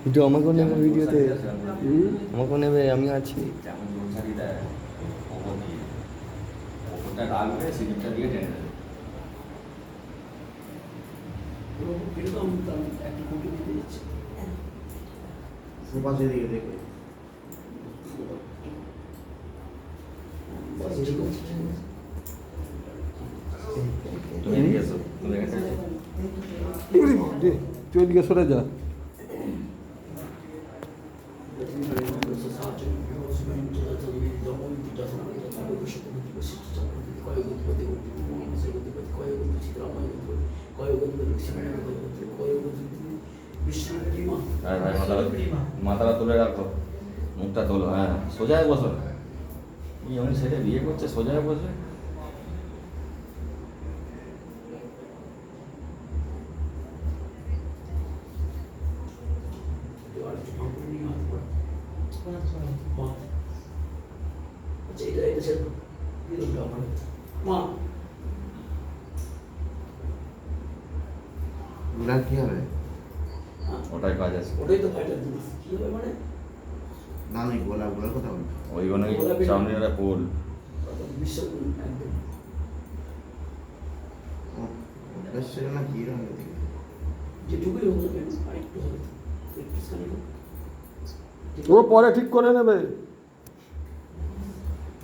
Video আমাকেও নেবে, ভিডিওতে আমাকেও নেবে, আমি আছি। রাখবে সিলিপটা দিয়ে টেনে দেবে। একটা কোটি দিয়ে দিচ্ছে পাশে দিকে দেখে তুমি এদিকে এসো, তুমি এখানে এসো। তুই ওদিকে সরে যা। ভাই ভাই মাথাটা তুলে রাখো, মুখটা তোলো, হ্যাঁ সোজায় বসো। এই অনেক ছেলে বিয়ে করছে, সোজায় বসবে। গুলার কি হবে? ওটাই কাজ আছে। ওটাই তো ফাইটার জিনিস কি হবে মানে না আমি গোলার কথা বলি। ওইগুলোই সামনেরা পোল। বিশ্ব একদম ওটা ছিল না কি রঙ দিকে যেটুকুই হোক না কেন আরেকটু হবে একটু ও পরে ঠিক করে নেবে।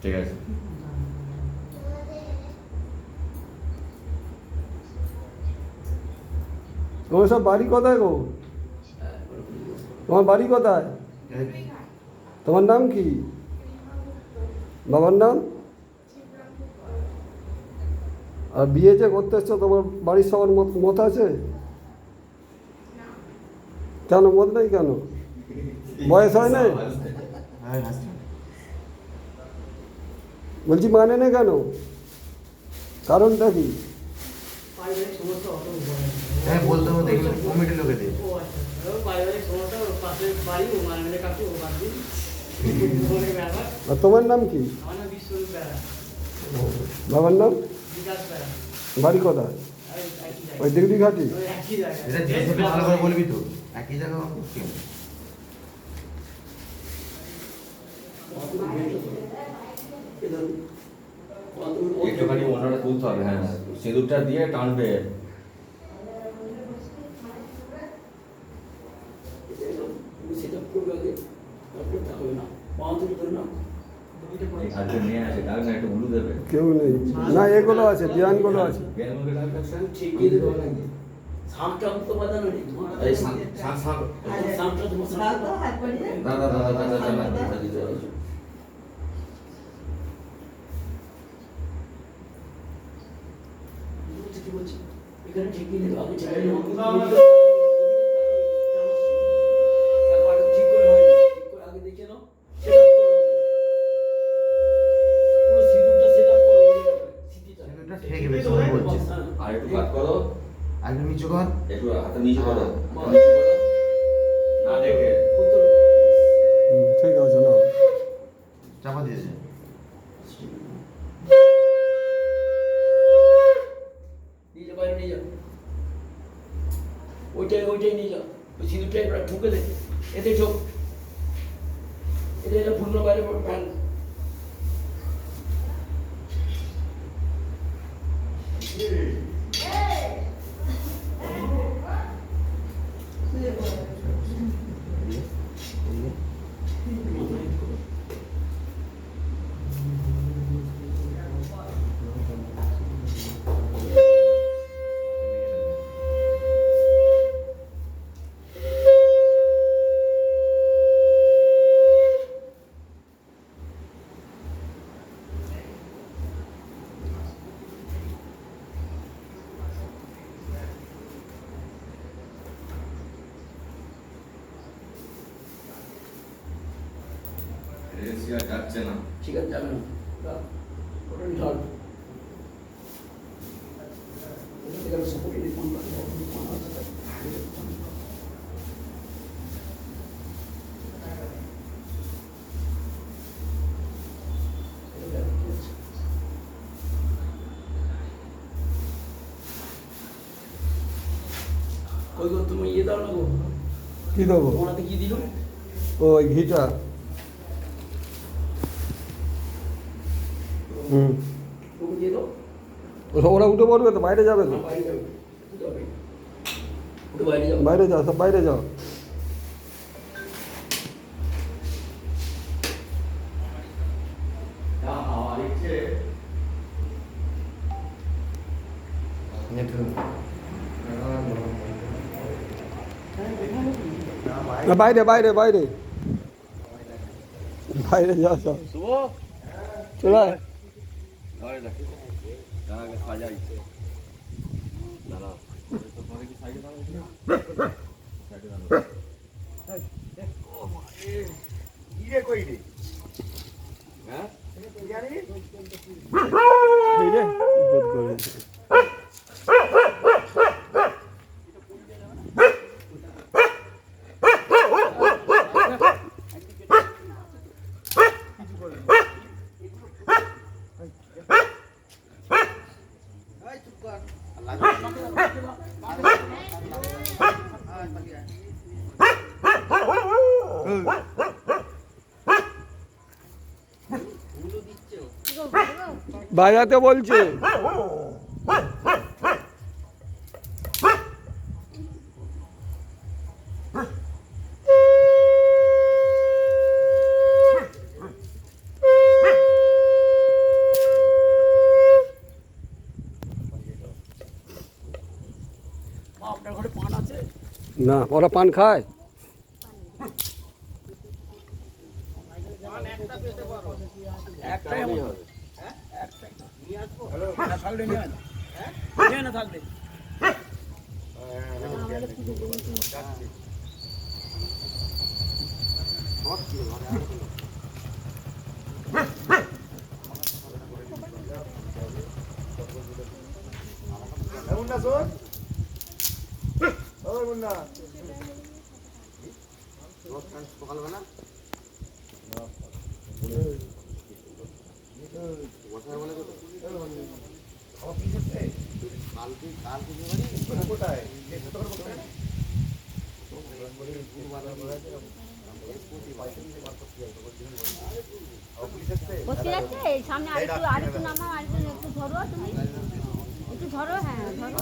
ঠিক আছে। তোমার সব বাড়ি কোথায় গো? তোমার বাড়ি কোথায়? তোমার নাম কি? বাবার নাম? আর বিয়ে যে করতে এসছো তোমার বাড়ির সবার মত আছে? কেন মত নেই কেন? বয়স হয় নাই? বলছি মানে নেই কেন? কারণটা কি? পারিবারিক সমস্যা অত হ্যাঁ বলতে হবে দেখলে কমিটি লোকেদের ও আচ্ছা পারিবারিক সমস্যা পাশের বাড়ি ও মানে কাকু ও বাড়ি বলে ব্যাপার। আর তোমার নাম কি? আমার নাম বিশ্বরূপ বেড়া, বাবার নাম? বিকাশ বেড়া। বাড়ি কোথায়? ওই দিগদি ঘাটি? ওই একই জায়গায় এটা জিজ্ঞেস করে ভালো করে বলবি তো একই জায়গা কি একটুখানি ওনারা তুলতে হবে, হ্যাঁ সিঁদুরটা দিয়ে টানবে। সেটা করবে আগে তারপর তা হবে না বাঁধুরি ধরে না আজকে নিয়ে আসে, ডাক না একটু উলু দেবে। কেউ নেই না, এগুলো আছে, বিয়ানগুলো আছে। বিয়ানগুলোকে ডাক আছে। ঠিকই দেবে সামটা তো বাজানো নেই এই সাম সাম সামটা তোমার সামটা দাদা দাদা দাদা দাদা দিতে হবে। কি বলছি এখানে ঠিকই দেবে আগে চাই না ঠিক করে হয় ঠিক করে আগে দেখে নাও সেট আপ করো পুরো সিস্টেমটা সেট আপ করো সিটিটা এটা ঠেকবে সবাই বলছে আর একটু কাট করো, আর একটু নিচু কর একটু হাতে নিচু করো, হাতে নিচু করো, না দেখে। ঠিক আছে না, চাপা দিয়েছে নিয়ে যাও বাইরে নিয়ে যাও ওইটাই নিয়ে যাও ওই সিঁদুরটা এবার ঢুকে দে এতে ঢোক এটা ফুলগুলো বাইরে ফেল রেসিয়া যাচ্ছে না। ঠিক আছে যাবে না ওটা ঢাল ওটা থেকে আমি সাপোর্ট দিয়ে ফোন করতে ওই গো তুমি ইয়ে দাও না গো কি দেবো? ওনাতে কি দিল ওই ঘিটা। হুম, ওকে দিয়ে দাও ওরা উঠে পড়বে তো, বাইরে যাবে তো। বাইরে যাবে ওটা বাইরে যাও বাইরে যাও, সব বাইরে যাও। না, বাইরে বাইরে বাইরে বাইরে যাও সব। শুভ চলে আয়। ঘরে দেখো দাঁড়াকে সাজাই দাঁড়াও তোমাকে কি সাইডে দাঁড়াও সাইডে দাঁড়াও ইয়ে কই রে হ্যাঁ এই রে, বিপদ করেছে। বাজাতে বলছে। আপনার ঘরে পান আছে না, ওরা পান খায়। একটাই হবে হ্যাঁ একটাই নিয়ে আসবো না থাকলে নিয়ে আয় নিয়ে না থাকলে মুন্না শোন ওই মুন্না সকালবেলা কোথায় বসে যাচ্ছে সামনে আরেকটু আরেকটু নামা আরেকটু একটু ধরো তুমি একটু ধরো হ্যাঁ ধরো